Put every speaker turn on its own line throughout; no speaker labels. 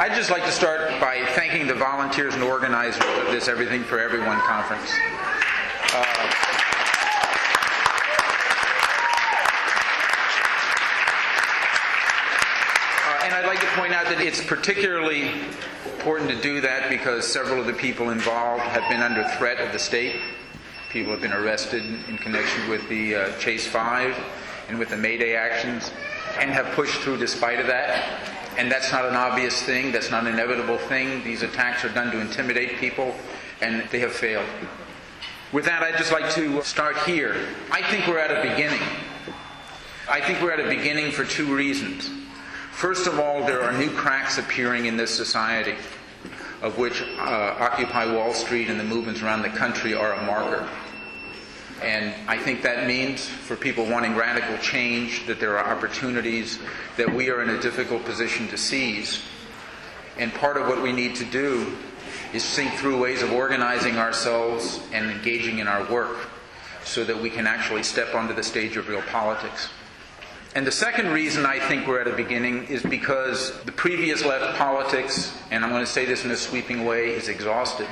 I'd just like to start by thanking the volunteers and organizers of this Everything for Everyone conference. And I'd like to point out that it's particularly important to do that because several of the people involved have been under threat of the state. People have been arrested in connection with the Chase 5 and with the Mayday actions and have pushed through despite of that. And that's not an obvious thing. That's not an inevitable thing. These attacks are done to intimidate people, and they have failed. With that, I'd just like to start here. I think we're at a beginning. I think we're at a beginning for two reasons. First of all, there are new cracks appearing in this society, of which Occupy Wall Street and the movements around the country are a marker. And I think that means, for people wanting radical change, that there are opportunities that we are in a difficult position to seize. And part of what we need to do is think through ways of organizing ourselves and engaging in our work so that we can actually step onto the stage of real politics. And the second reason I think we're at a beginning is because the previous left politics, and I'm going to say this in a sweeping way, is exhausted.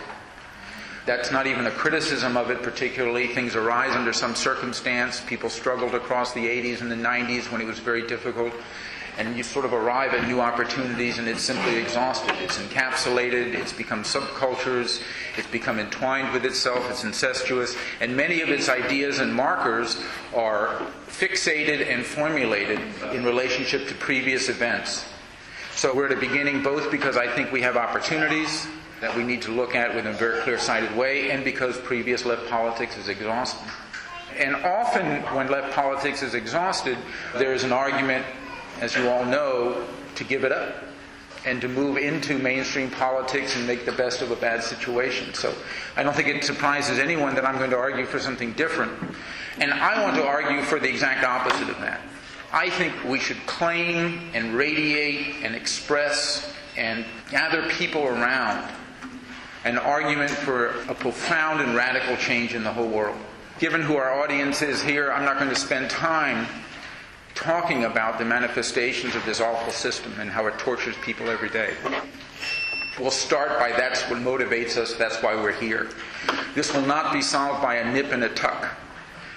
That's not even a criticism of it particularly. Things arise under some circumstance. People struggled across the 80s and the 90s when it was very difficult. And you sort of arrive at new opportunities and it's simply exhausted. It's encapsulated, it's become subcultures, it's become entwined with itself, it's incestuous, and many of its ideas and markers are fixated and formulated in relationship to previous events. So we're at a beginning both because I think we have opportunities that we need to look at in a very clear-sighted way, and because previous left politics is exhausted. And often when left politics is exhausted, there is an argument, as you all know, to give it up and to move into mainstream politics and make the best of a bad situation. So I don't think it surprises anyone that I'm going to argue for something different. And I want to argue for the exact opposite of that. I think we should claim and radiate and express and gather people around an argument for a profound and radical change in the whole world. Given who our audience is here, I'm not going to spend time talking about the manifestations of this awful system and how it tortures people every day. We'll start by that's what motivates us, that's why we're here. This will not be solved by a nip and a tuck.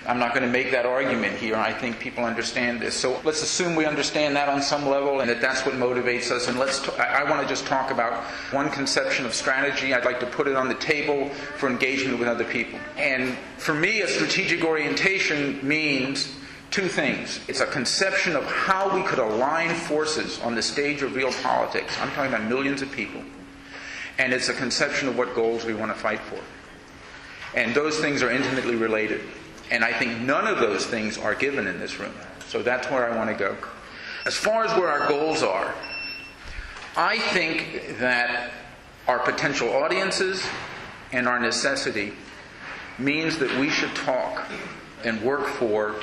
I'm not going to make that argument here. I think people understand this. So let's assume we understand that on some level and that that's what motivates us. And I want to just talk about one conception of strategy. I'd like to put it on the table for engagement with other people. And for me, a strategic orientation means two things. It's a conception of how we could align forces on the stage of real politics. I'm talking about millions of people. And it's a conception of what goals we want to fight for. And those things are intimately related. And I think none of those things are given in this room. So that's where I want to go. As far as where our goals are, I think that our potential audiences and our necessity means that we should talk and work for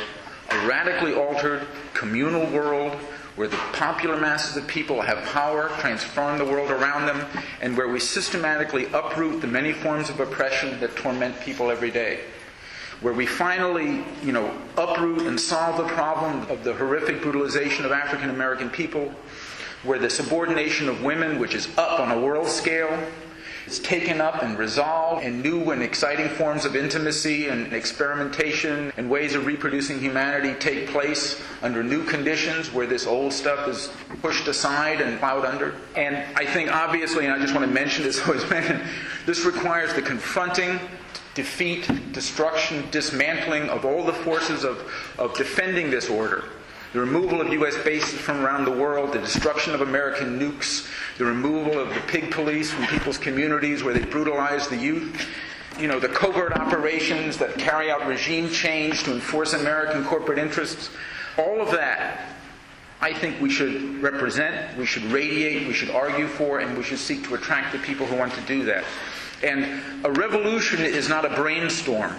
a radically altered communal world where the popular masses of people have power, transform the world around them, and where we systematically uproot the many forms of oppression that torment people every day. Where we finally, uproot and solve the problem of the horrific brutalization of African American people, where the subordination of women, which is up on a world scale, is taken up and resolved, and new and exciting forms of intimacy and experimentation and ways of reproducing humanity take place under new conditions where this old stuff is pushed aside and plowed under. And I think obviously, and I just want to mention this, this requires the confronting, defeat, destruction, dismantling of all the forces of defending this order. The removal of U.S. bases from around the world, the destruction of American nukes, the removal of the pig police from people's communities where they brutalize the youth, the covert operations that carry out regime change to enforce American corporate interests. All of that, I think we should represent, we should radiate, we should argue for, and we should seek to attract the people who want to do that. And a revolution is not a brainstorm.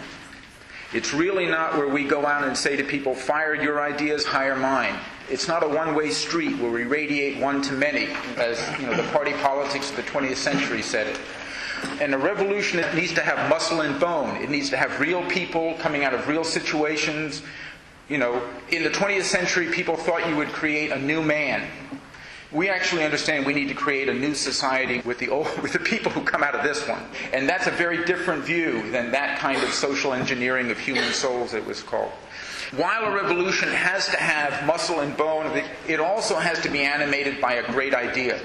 It's really not where we go out and say to people, fire your ideas, hire mine. It's not a one-way street where we radiate one to many, as the party politics of the 20th century said it. And a revolution, it needs to have muscle and bone. It needs to have real people coming out of real situations. In the 20th century, people thought you would create a new man. We actually understand we need to create a new society with the people who come out of this one. And that's a very different view than that kind of social engineering of human souls it was called. While a revolution has to have muscle and bone, it also has to be animated by a great idea.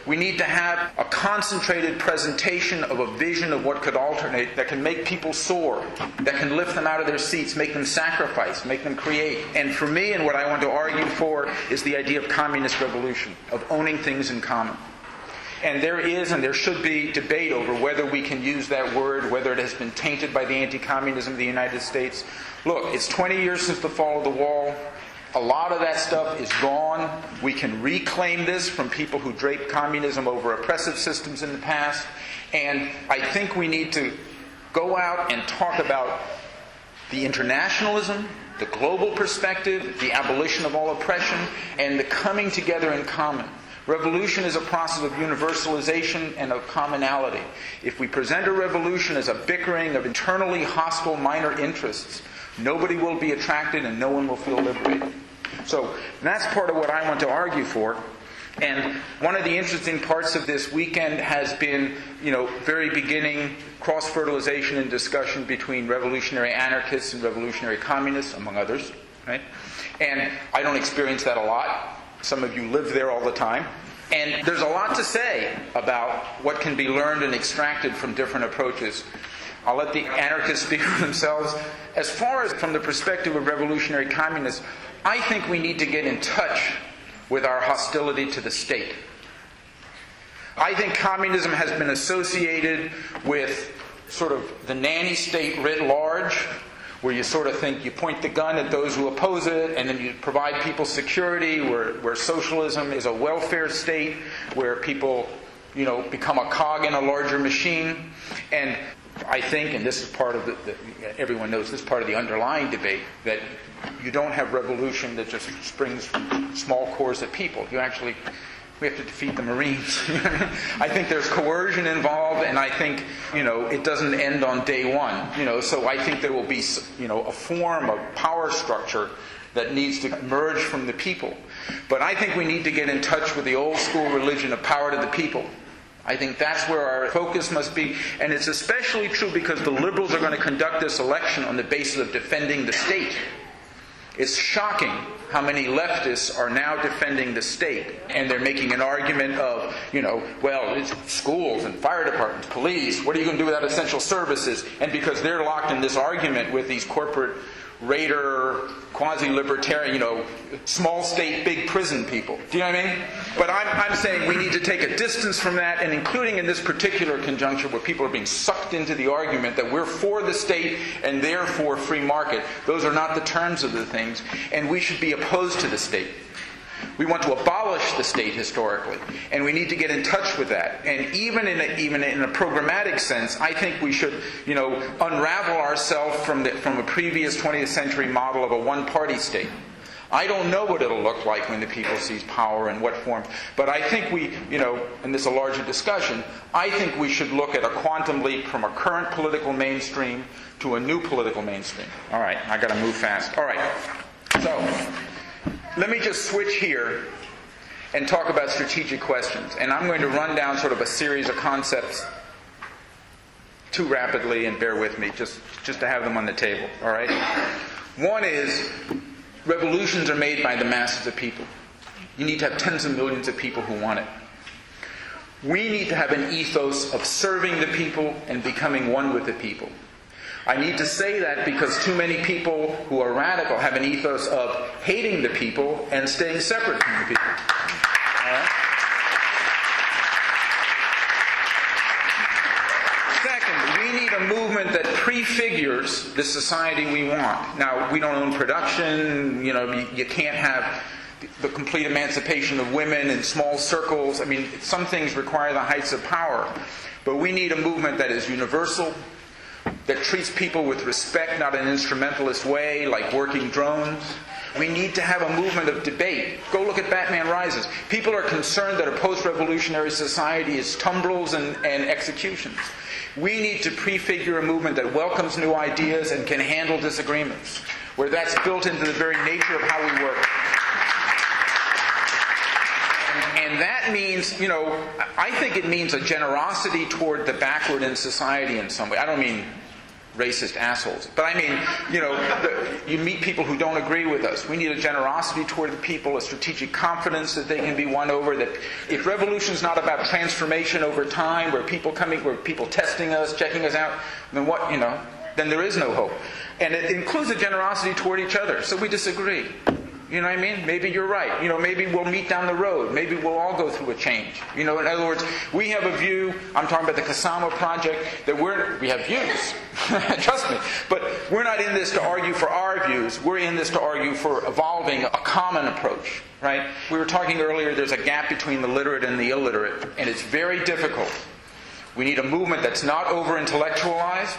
We need to have a concentrated presentation of a vision of what could alternate, that can make people soar, that can lift them out of their seats, make them sacrifice, make them create. And for me, and what I want to argue for, is the idea of communist revolution, of owning things in common. And there is and there should be debate over whether we can use that word, whether it has been tainted by the anti-communism of the United States. Look, it's 20 years since the fall of the wall. A lot of that stuff is gone. We can reclaim this from people who draped communism over oppressive systems in the past. And I think we need to go out and talk about the internationalism, the global perspective, the abolition of all oppression, and the coming together in common. Revolution is a process of universalization and of commonality. If we present a revolution as a bickering of internally hostile minor interests, nobody will be attracted and no one will feel liberated. So that's part of what I want to argue for. And one of the interesting parts of this weekend has been, very beginning cross-fertilization and discussion between revolutionary anarchists and revolutionary communists, among others. Right? And I don't experience that a lot. Some of you live there all the time. And there's a lot to say about what can be learned and extracted from different approaches. I'll let the anarchists speak for themselves. As far as from the perspective of revolutionary communists, I think we need to get in touch with our hostility to the state. I think communism has been associated with sort of the nanny state writ large, where you sort of think you point the gun at those who oppose it, and then you provide people security, where socialism is a welfare state, where people, become a cog in a larger machine. And I think, and this is part of everyone knows this is part of the underlying debate, that you don't have revolution that just springs from small cores of people. We have to defeat the Marines. I think there's coercion involved, and I think, it doesn't end on day one. So I think there will be, a form of power structure that needs to emerge from the people. But I think we need to get in touch with the old school religion of power to the people. I think that's where our focus must be. And it's especially true because the liberals are going to conduct this election on the basis of defending the state. It's shocking how many leftists are now defending the state. And they're making an argument of, it's schools and fire departments, police, what are you going to do without essential services? And because they're locked in this argument with these corporate raider, quasi-libertarian, small state, big prison people. Do you know what I mean? But I'm saying we need to take a distance from that, and including in this particular conjuncture where people are being sucked into the argument that we're for the state and therefore free market. Those are not the terms of the things, and we should be opposed to the state. We want to abolish the state historically, and we need to get in touch with that. And even in a programmatic sense, I think we should, unravel ourselves from a previous 20th century model of a one-party state. I don't know what it'll look like when the people seize power and what form, but I think we, and this is a larger discussion, I think we should look at a quantum leap from a current political mainstream to a new political mainstream. All right, I got to move fast. All right, so let me just switch here and talk about strategic questions. And I'm going to run down sort of a series of concepts too rapidly, and bear with me, just to have them on the table. All right? One is, revolutions are made by the masses of people. You need to have tens of millions of people who want it. We need to have an ethos of serving the people and becoming one with the people. I need to say that because too many people who are radical have an ethos of hating the people and staying separate from the people. All right? Second, we need a movement that prefigures the society we want. Now, we don't own production. You can't have the complete emancipation of women in small circles. I mean, some things require the heights of power. But we need a movement that is universal, that treats people with respect, not in an instrumentalist way, like working drones. We need to have a movement of debate. Go look at Batman Rises. People are concerned that a post-revolutionary society is tumbrils and executions. We need to prefigure a movement that welcomes new ideas and can handle disagreements, where that's built into the very nature of how we work. And that means, I think it means a generosity toward the backward in society in some way. I don't mean racist assholes, but I mean, you meet people who don't agree with us. We need a generosity toward the people, a strategic confidence that they can be won over. That if revolution is not about transformation over time, where people testing us, checking us out, then then there is no hope. And it includes a generosity toward each other. So we disagree. You know what I mean? Maybe you're right. Maybe we'll meet down the road. Maybe we'll all go through a change. In other words, we have a view, I'm talking about the Kasama Project, that we have views. Trust me. But we're not in this to argue for our views. We're in this to argue for evolving a common approach. Right? We were talking earlier, there's a gap between the literate and the illiterate. And it's very difficult. We need a movement that's not over-intellectualized.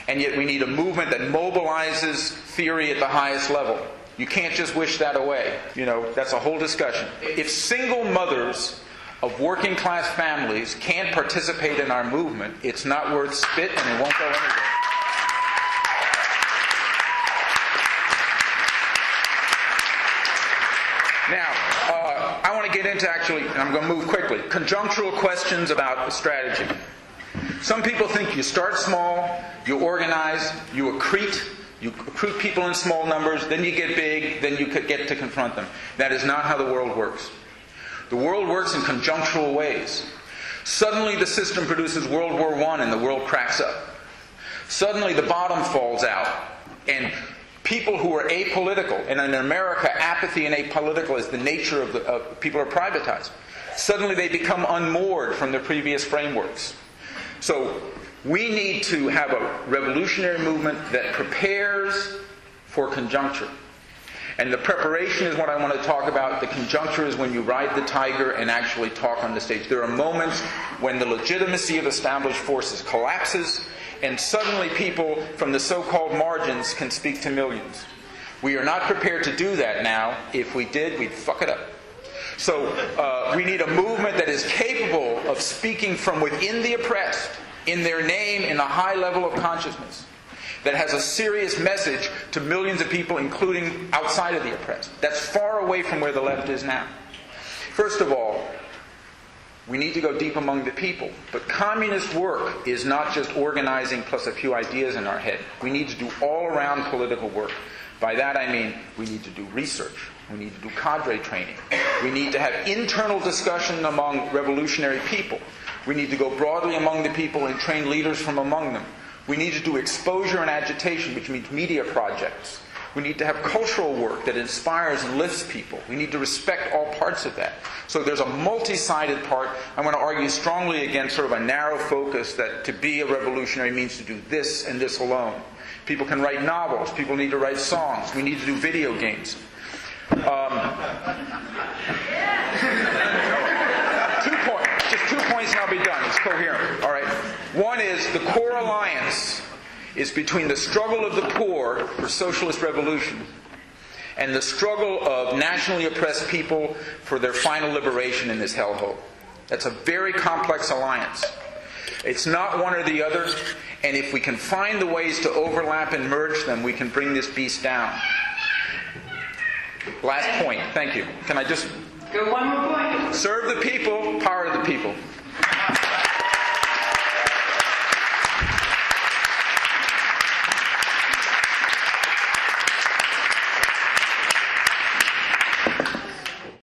And yet we need a movement that mobilizes theory at the highest level. You can't just wish that away. That's a whole discussion. If single mothers of working class families can't participate in our movement, it's not worth spit and it won't go anywhere. Now, I want to get into and I'm going to move quickly, conjunctural questions about strategy. Some people think you start small, you organize, you accrete. You recruit people in small numbers, then you get big, then you could get to confront them. That is not how the world works. The world works in conjunctural ways. Suddenly the system produces World War I and the world cracks up. Suddenly the bottom falls out and people who are apolitical, and in America apathy and apolitical is the nature of people are privatized. Suddenly they become unmoored from their previous frameworks. So we need to have a revolutionary movement that prepares for conjuncture. And the preparation is what I want to talk about. The conjuncture is when you ride the tiger and actually talk on the stage. There are moments when the legitimacy of established forces collapses and suddenly people from the so-called margins can speak to millions. We are not prepared to do that now. If we did, we'd fuck it up. So we need a movement that is capable of speaking from within the oppressed, in their name, in a high level of consciousness, that has a serious message to millions of people, including outside of the oppressed. That's far away from where the left is now. First of all, we need to go deep among the people. But communist work is not just organizing plus a few ideas in our head. We need to do all-around political work. By that I mean we need to do research. We need to do cadre training. We need to have internal discussion among revolutionary people. We need to go broadly among the people and train leaders from among them. We need to do exposure and agitation, which means media projects. We need to have cultural work that inspires and lifts people. We need to respect all parts of that. So there's a multi-sided part. I'm going to argue strongly against sort of a narrow focus that to be a revolutionary means to do this and this alone. People can write novels. People need to write songs. We need to do video games. 2 points. Just 2 points and I'll be done. It's coherent. All right. One is the core alliance is between the struggle of the poor for socialist revolution and the struggle of nationally oppressed people for their final liberation in this hellhole. That's a very complex alliance. It's not one or the other, and if we can find the ways to overlap and merge them, we can bring this beast down. Last point. Thank you. Can I just...
Go one more point.
Serve the people, power the people.